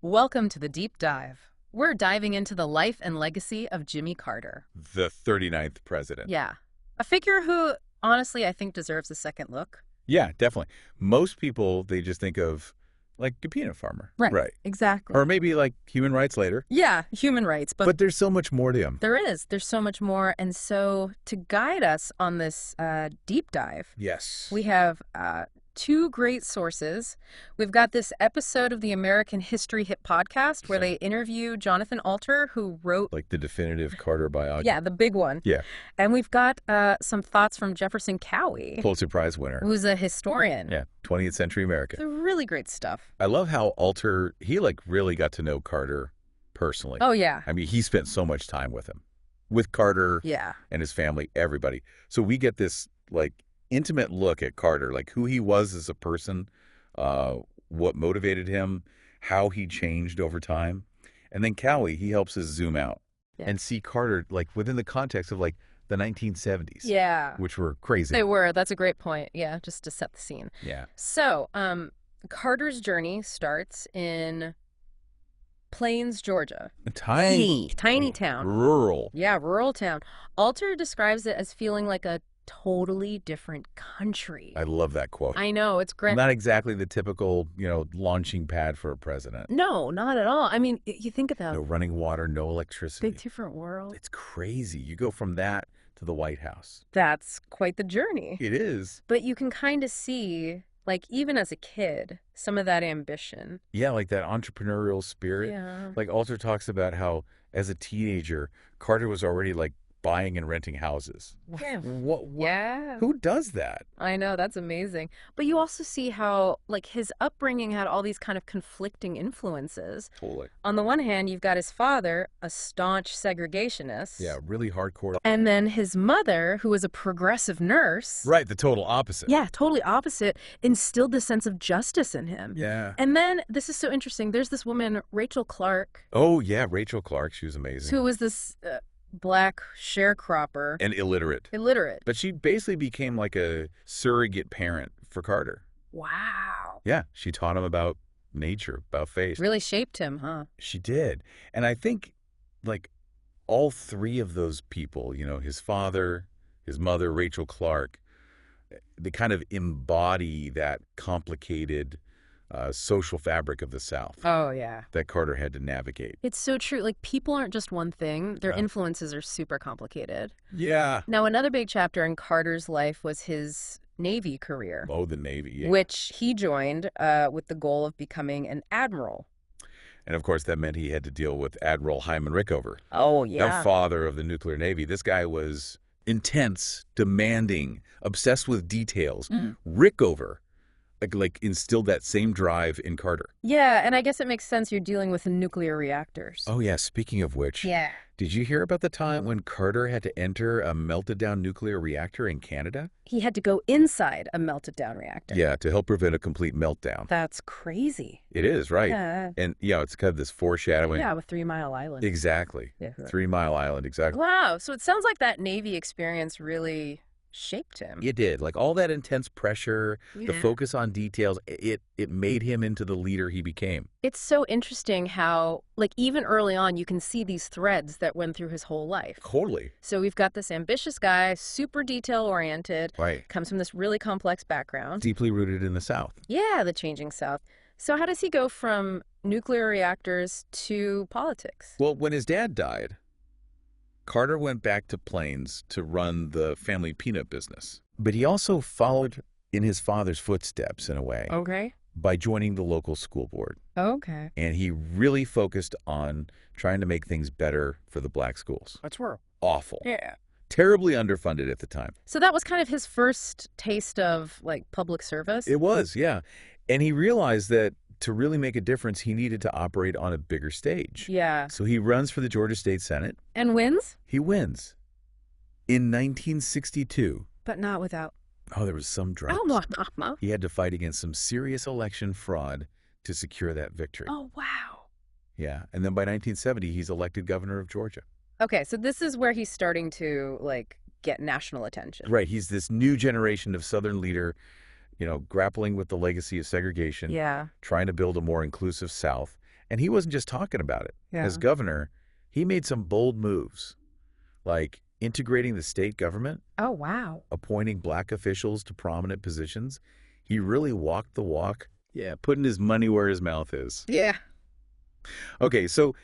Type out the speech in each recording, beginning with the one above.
Welcome to the Deep Dive. We're diving into the life and legacy of Jimmy Carter. The 39th president. Yeah. A figure who, honestly, I think deserves a second look. Yeah, definitely. Most people, they just think of, like, a peanut farmer. Right. Exactly. Or maybe, like, human rights later. Yeah, human rights. But there's so much more to him. There is. There's so much more. And so to guide us on this deep dive, Yes. we have two great sources. We've got this episode of the American History Hit podcast where they interview Jonathan Alter, who wrote... Like the definitive Carter biography. Yeah, the big one. Yeah. And we've got some thoughts from Jefferson Cowey, Pulitzer Prize winner. who's a historian. Yeah, 20th century America. It's really great stuff. I love how Alter, he, like, really got to know Carter personally. Oh, yeah. I mean, he spent so much time with him. With Carter Yeah. and his family, everybody. So we get this, like, intimate look at Carter, like who he was as a person, what motivated him, how he changed over time. And then Cowey, he helps us zoom out and see Carter like within the context of like the 1970s. Yeah. Which were crazy. They were. That's a great point. Yeah, just to set the scene. Yeah. So, Carter's journey starts in Plains, Georgia. A tiny town. Rural. Yeah, rural town. Alter describes it as feeling like a totally different country. I love that quote. I know, it's great. Not exactly the typical, launching pad for a president. No, not at all. I mean, you think about No running water, no electricity. big different world. It's crazy. You go from that to the White House. That's quite the journey. It is. But you can kind of see, like, even as a kid, some of that ambition. Yeah, like that entrepreneurial spirit. Yeah. Like Alter talks about how, as a teenager, Carter was already like buying and renting houses. Yeah. What? Yeah. Who does that? I know, that's amazing. But you also see how, like, his upbringing had all these kind of conflicting influences. Totally. On the one hand, you've got his father, a staunch segregationist. Yeah, really hardcore. And then his mother, who was a progressive nurse. Right, the total opposite. Yeah, totally opposite, instilled this sense of justice in him. Yeah. And then, this is so interesting, there's this woman, Rachel Clark. Oh, yeah, Rachel Clark. She was amazing. Who was this black sharecropper. And illiterate. Illiterate. But she basically became like a surrogate parent for Carter. Wow. Yeah, she taught him about nature, about faith. Really shaped him, huh? She did. And I think, like, all three of those people, his father, his mother, Rachel Clark, they kind of embody that complicated social fabric of the South. Oh, yeah. That Carter had to navigate. It's so true. Like, people aren't just one thing. Their influences are super complicated. Yeah. Now, another big chapter in Carter's life was his Navy career. Oh, the Navy, yeah. Which he joined with the goal of becoming an admiral. And, of course, that meant he had to deal with Admiral Hyman Rickover. Oh, yeah. The father of the nuclear Navy. This guy was intense, demanding, obsessed with details. Rickover like instilled that same drive in Carter. Yeah, and I guess it makes sense you're dealing with nuclear reactors. Oh, yeah. Speaking of which, yeah. Did you hear about the time when Carter had to enter a melted-down nuclear reactor in Canada? He had to go inside a melted-down reactor. Yeah, to help prevent a complete meltdown. That's crazy. It is, right. Yeah. And, it's kind of this foreshadowing. Yeah, with 3 Mile Island. Exactly. Yeah. 3 Mile Island, exactly. Wow, so it sounds like that Navy experience really shaped him. It did. Like all that intense pressure, the focus on details, it made him into the leader he became. It's so interesting how, like, even early on, you can see these threads that went through his whole life. Totally. So we've got this ambitious guy, super detail-oriented. Right. Comes from this really complex background. Deeply rooted in the South. Yeah, the changing South. So how does he go from nuclear reactors to politics? Well, when his dad died, Carter went back to Plains to run the family peanut business. But he also followed in his father's footsteps in a way. Okay. By joining the local school board. Okay. And he really focused on trying to make things better for the black schools. That's where. Awful. Yeah. Terribly underfunded at the time. So that was kind of his first taste of, like, public service? It was, yeah. And he realized that to really make a difference, he needed to operate on a bigger stage. Yeah. So he runs for the Georgia State Senate. And wins? He wins. In 1962. But not without... Oh, there was some drama. Oh, He had to fight against some serious election fraud to secure that victory. Oh, wow. Yeah. And then by 1970, he's elected governor of Georgia. Okay, so this is where he's starting to, like, get national attention. Right. He's this new generation of Southern leader, grappling with the legacy of segregation. Yeah. Trying to build a more inclusive South. And he wasn't just talking about it. Yeah. As governor, he made some bold moves, like integrating the state government, Oh, wow. appointing black officials to prominent positions. He really walked the walk. Yeah, putting his money where his mouth is. Yeah. Okay, so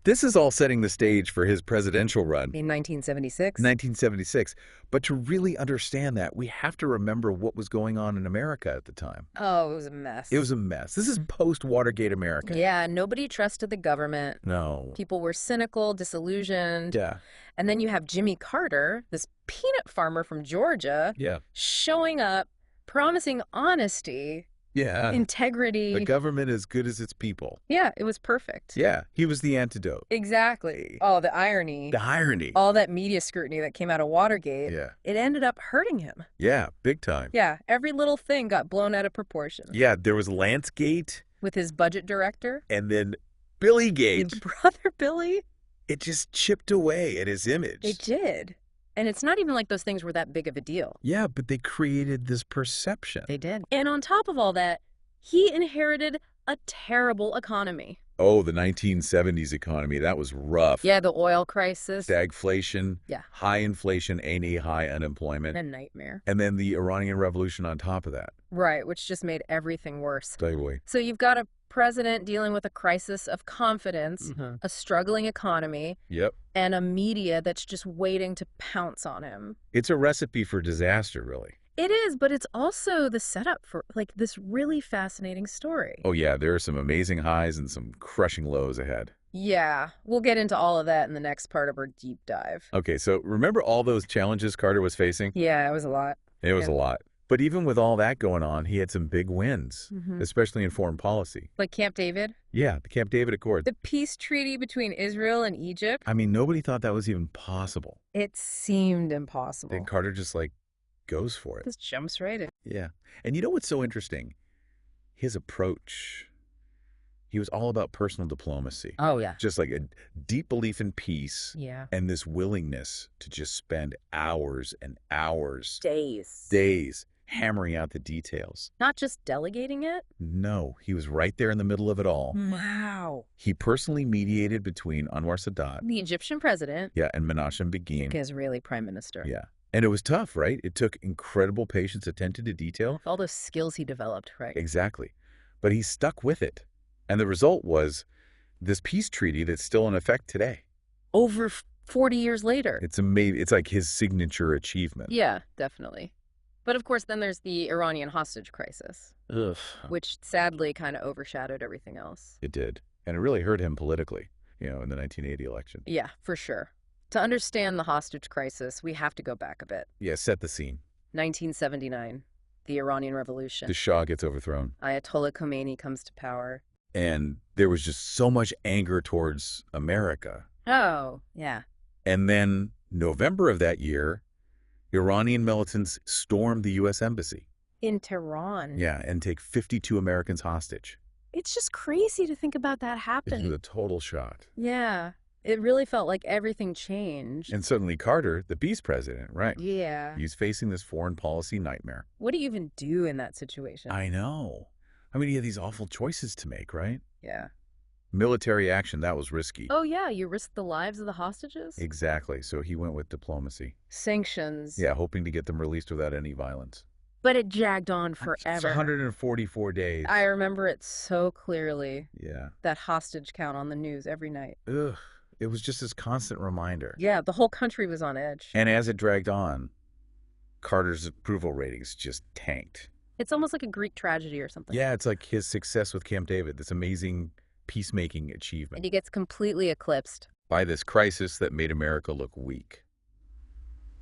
this is all setting the stage for his presidential run. In 1976? 1976. But to really understand that, we have to remember what was going on in America at the time. Oh, it was a mess. It was a mess. This is post-Watergate America. Yeah, nobody trusted the government. No. People were cynical, disillusioned. Yeah. And then you have Jimmy Carter, this peanut farmer from Georgia, Yeah. showing up, promising honesty, Yeah. integrity. The government as good as its people. Yeah, it was perfect. Yeah. He was the antidote. Exactly. Oh, the irony. The irony. All that media scrutiny that came out of Watergate. Yeah. It ended up hurting him. Yeah. Big time. Yeah, every little thing got blown out of proportion. Yeah. There was Lancegate. With his budget director. And then Billygate. His brother Billy. It just chipped away at his image. It did. And it's not even like those things were that big of a deal. Yeah, but they created this perception. They did. And on top of all that, he inherited a terrible economy. Oh, the 1970s economy. That was rough. Yeah, the oil crisis. Stagflation. Yeah. High inflation, any high unemployment. A nightmare. And then the Iranian Revolution on top of that. Right, which just made everything worse. Totally. So you've got a president dealing with a crisis of confidence, a struggling economy, Yep. and a media that's just waiting to pounce on him. It's a recipe for disaster, really. It is, but it's also the setup for like this really fascinating story. Oh, yeah, there are some amazing highs and some crushing lows ahead. Yeah, we'll get into all of that in the next part of our deep dive. Okay, so remember all those challenges Carter was facing? Yeah, it was a lot. It was a lot. But even with all that going on, he had some big wins, especially in foreign policy. Like Camp David? Yeah, the Camp David Accord. The peace treaty between Israel and Egypt? I mean, nobody thought that was even possible. It seemed impossible. Then Carter just, goes for it. Just jumps right in. Yeah. And you know what's so interesting? His approach. He was all about personal diplomacy. Oh, yeah. Just like a deep belief in peace. Yeah. And this willingness to just spend hours and hours. Days. Hammering out the details. Not just delegating it? No, he was right there in the middle of it all. Wow. He personally mediated between Anwar Sadat. The Egyptian president. Yeah, and Menachem Begin. Israeli prime minister. Yeah. And it was tough, right? It took incredible patience, attention to detail. All those skills he developed, right? Exactly. But he stuck with it. And the result was this peace treaty that's still in effect today. Over 40 years later. It's amazing. It's like his signature achievement. Yeah, definitely. But of course, then there's the Iranian hostage crisis, Ugh. which sadly kind of overshadowed everything else. It did. And it really hurt him politically, in the 1980 election. Yeah, for sure. To understand the hostage crisis, we have to go back a bit. Yeah, set the scene. 1979, the Iranian Revolution. The Shah gets overthrown. Ayatollah Khomeini comes to power. And there was just so much anger towards America. Oh, yeah. And then November of that year, Iranian militants stormed the U.S. Embassy. In Tehran. Yeah, and take 52 Americans hostage. It's just crazy to think about that It happen. was a total shock. Yeah. It really felt like everything changed. And suddenly Carter, the vice president, right? Yeah. He's facing this foreign policy nightmare. What do you even do in that situation? I know. I mean, he had these awful choices to make, right? Yeah. Military action, that was risky. Oh, yeah, you risked the lives of the hostages? Exactly. So he went with diplomacy. Sanctions. Yeah, hoping to get them released without any violence. But it dragged on It's forever. 144 days. I remember it so clearly. Yeah. That hostage count on the news every night. Ugh. It was just this constant reminder. Yeah, the whole country was on edge. And as it dragged on, Carter's approval ratings just tanked. It's almost like a Greek tragedy or something. Yeah, it's like his success with Camp David, this amazing peacemaking And achievement, he gets completely eclipsed. by this crisis that made America look weak.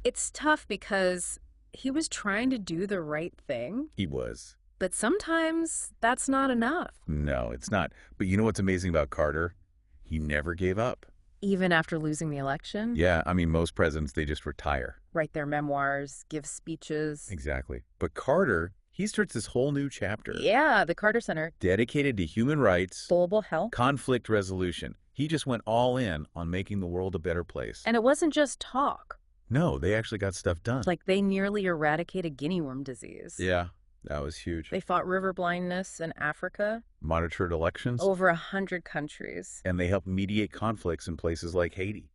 It's tough because he was trying to do the right thing, He was. but sometimes that's not enough. No, it's not. But you know what's amazing about Carter? He never gave up. Even after losing the election, Yeah, I mean, most presidents, they just retire. write their memoirs, give speeches. Exactly. But Carter, he starts this whole new chapter. Yeah, the Carter Center, Dedicated to human rights, global health. conflict resolution. He just went all in on making the world a better place. And it wasn't just talk. No, they actually got stuff done. Like they nearly eradicated guinea worm disease. Yeah. That was huge. They fought river blindness in Africa, Monitored elections, over 100 countries, and they helped mediate conflicts in places like Haiti.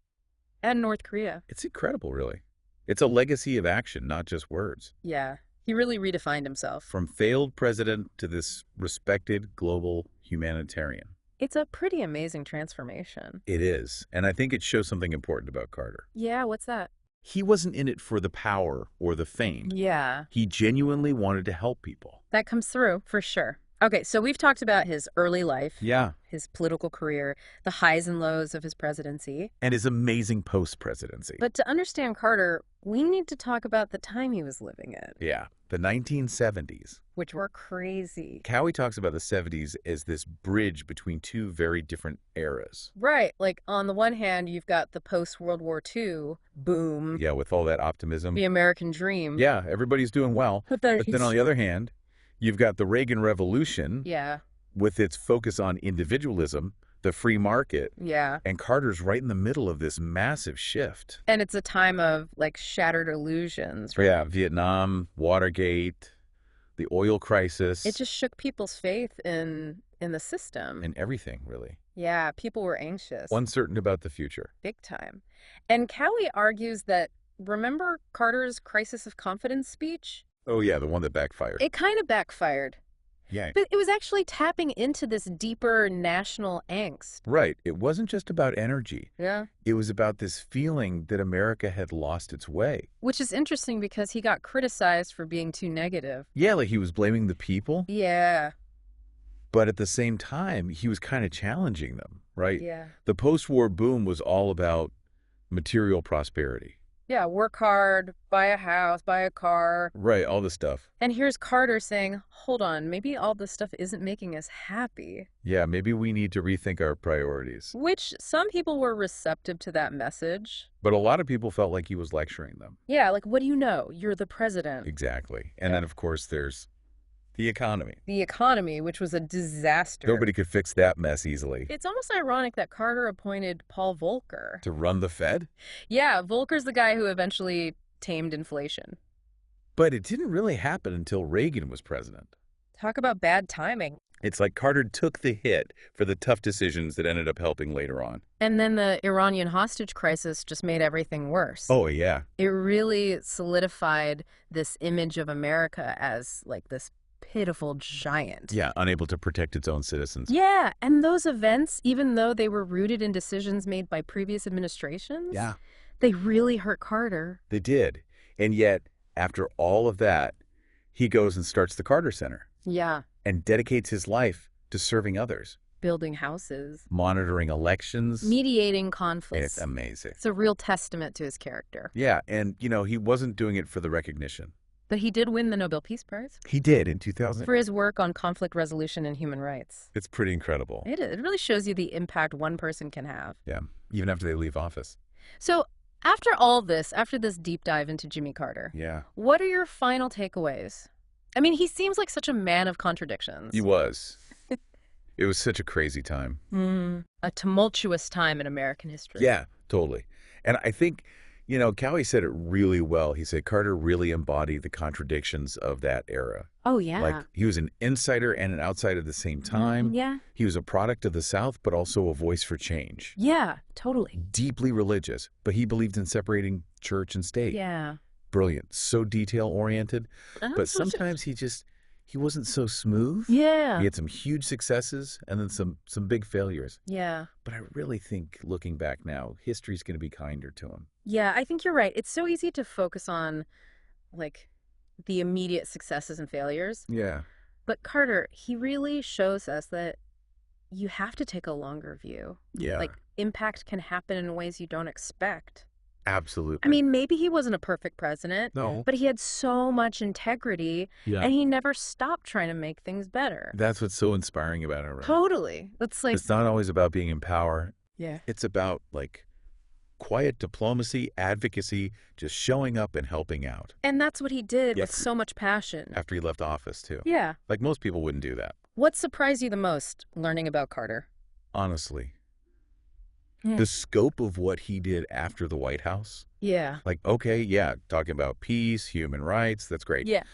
and North Korea. It's incredible, really. It's a legacy of action, not just words. Yeah, he really redefined himself. From failed president to this respected global humanitarian. It's a pretty amazing transformation. It is. And I think it shows something important about Carter. Yeah, what's that? He wasn't in it for the power or the fame. Yeah, He genuinely wanted to help people. that comes through for sure. Okay, so we've talked about his early life, Yeah. his political career, the highs and lows of his presidency. And his amazing post-presidency. But to understand Carter, we need to talk about the time he was living in, Yeah. The 1970s. which were crazy. Cowey talks about the 70s as this bridge between two very different eras. Right, like on the one hand, you've got the post-World War II boom, Yeah, with all that optimism. the American dream. Yeah, everybody's doing well. But But then on the other hand, you've got the Reagan Revolution yeah, with its focus on individualism, the free market, yeah. and Carter's right in the middle of this massive shift. And it's a time of like shattered illusions. Yeah, Vietnam, Watergate, the oil crisis, It just shook people's faith in the system. and everything, really. Yeah, people were anxious. Uncertain about the future. Big time. And Cowey argues that, remember Carter's crisis of confidence speech? Oh, yeah, the one that backfired. It kind of backfired. Yeah. But it was actually tapping into this deeper national angst. Right. It wasn't just about energy. Yeah. It was about this feeling that America had lost its way. Which is interesting because he got criticized for being too negative. Yeah, like he was blaming the people, Yeah. but at the same time, he was kind of challenging them, right? Yeah. The post-war boom was all about material prosperity. Yeah, work hard, buy a house, buy a car. Right, all this stuff. And here's Carter saying, hold on, maybe all this stuff isn't making us happy. Yeah, maybe we need to rethink our priorities. Which some people were receptive to that message. But a lot of people felt like he was lecturing them. Yeah, like, what do you know? You're the president. Exactly. And then, of course, there's the economy. The economy, which was a disaster. Nobody could fix that mess easily. It's almost ironic that Carter appointed Paul Volcker. To run the Fed? Yeah, Volcker's the guy who eventually tamed inflation. But it didn't really happen until Reagan was president. Talk about bad timing. It's like Carter took the hit for the tough decisions that ended up helping later on. And then the Iranian hostage crisis just made everything worse. Oh, yeah. It really solidified this image of America as like this pitiful giant. Yeah, unable to protect its own citizens. Yeah, and those events, even though they were rooted in decisions made by previous administrations, Yeah, they really hurt Carter. they did. And yet, after all of that, he goes and starts the Carter Center Yeah, and dedicates his life to serving others, building houses, monitoring elections. mediating And conflicts. it's amazing. It's a real testament to his character. Yeah, and, he wasn't doing it for the recognition. But he did win the Nobel Peace Prize He did in 2000. for his work on conflict resolution and human rights. It's pretty incredible. It really shows you the impact one person can have. Yeah, even after they leave office. So after all this, after this deep dive into Jimmy Carter, Yeah. what are your final takeaways? I mean, he seems like such a man of contradictions. He was. It was such a crazy time. A tumultuous time in American history. Yeah, totally. And I think, Cowey said it really well. He said Carter really embodied the contradictions of that era. Oh, yeah. Like, he was an insider and an outsider at the same time. Yeah. He was a product of the South, but also a voice for change. Yeah, totally. Deeply religious, but he believed in separating church and state. Yeah. Brilliant. So detail-oriented. But sometimes he wasn't so smooth. Yeah. He had some huge successes and then some big failures. Yeah. But I really think, looking back now, history's going to be kinder to him. Yeah, I think you're right. It's so easy to focus on, like, the immediate successes and failures. Yeah. But Carter, he really shows us that you have to take a longer view. Yeah. Like, impact can happen in ways you don't expect. Absolutely. I mean, maybe he wasn't a perfect president, no. but he had so much integrity, Yeah. and he never stopped trying to make things better. That's what's so inspiring about it, right? Totally. It's like, It's not always about being in power. yeah. It's about, like, quiet diplomacy, advocacy, just showing up and helping out. And that's what he did Yeah. with so much passion. After he left office, too. Yeah. Like, most people wouldn't do that. What surprised you the most learning about Carter? Honestly. Yeah. The scope of what he did after the White House. Yeah. Like, okay, yeah, talking about peace, human rights, that's great. Yeah.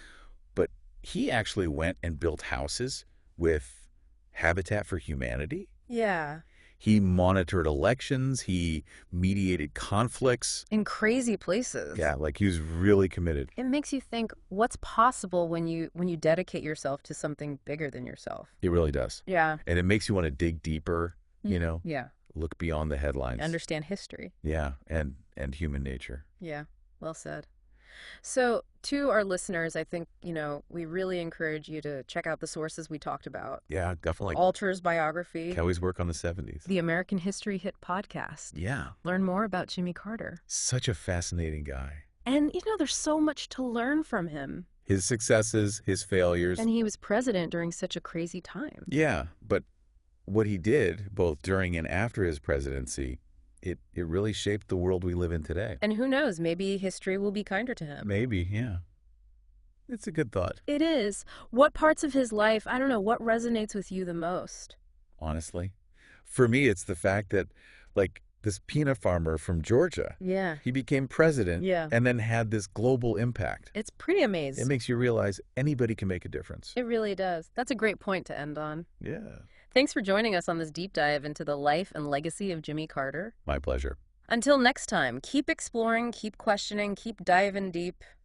But he actually went and built houses with Habitat for Humanity. Yeah. He monitored elections. He mediated conflicts. In crazy places. Yeah, like he was really committed. It makes you think what's possible when you dedicate yourself to something bigger than yourself. It really does. Yeah. And it makes you want to dig deeper, Yeah. look beyond the headlines. Understand history. Yeah, and human nature. Yeah. Well said. So, to our listeners, I think, we really encourage you to check out the sources we talked about. Yeah, definitely. Alter's biography. Cowey's work on the 70s. The American History Hit podcast. Yeah. Learn more about Jimmy Carter. Such a fascinating guy. And, there's so much to learn from him. His successes, his failures. And he was president during such a crazy time. Yeah, but what he did, both during and after his presidency, it really shaped the world we live in today. And who knows, maybe history will be kinder to him. Maybe, yeah. It's a good thought. It is. What parts of his life, I don't know, what resonates with you the most? Honestly. For me, it's the fact that, like, this peanut farmer from Georgia, Yeah. he became president and then had this global impact. It's pretty amazing. It makes you realize anybody can make a difference. It really does. That's a great point to end on. Yeah. Thanks for joining us on this deep dive into the life and legacy of Jimmy Carter. My pleasure. Until next time, keep exploring, keep questioning, keep diving deep.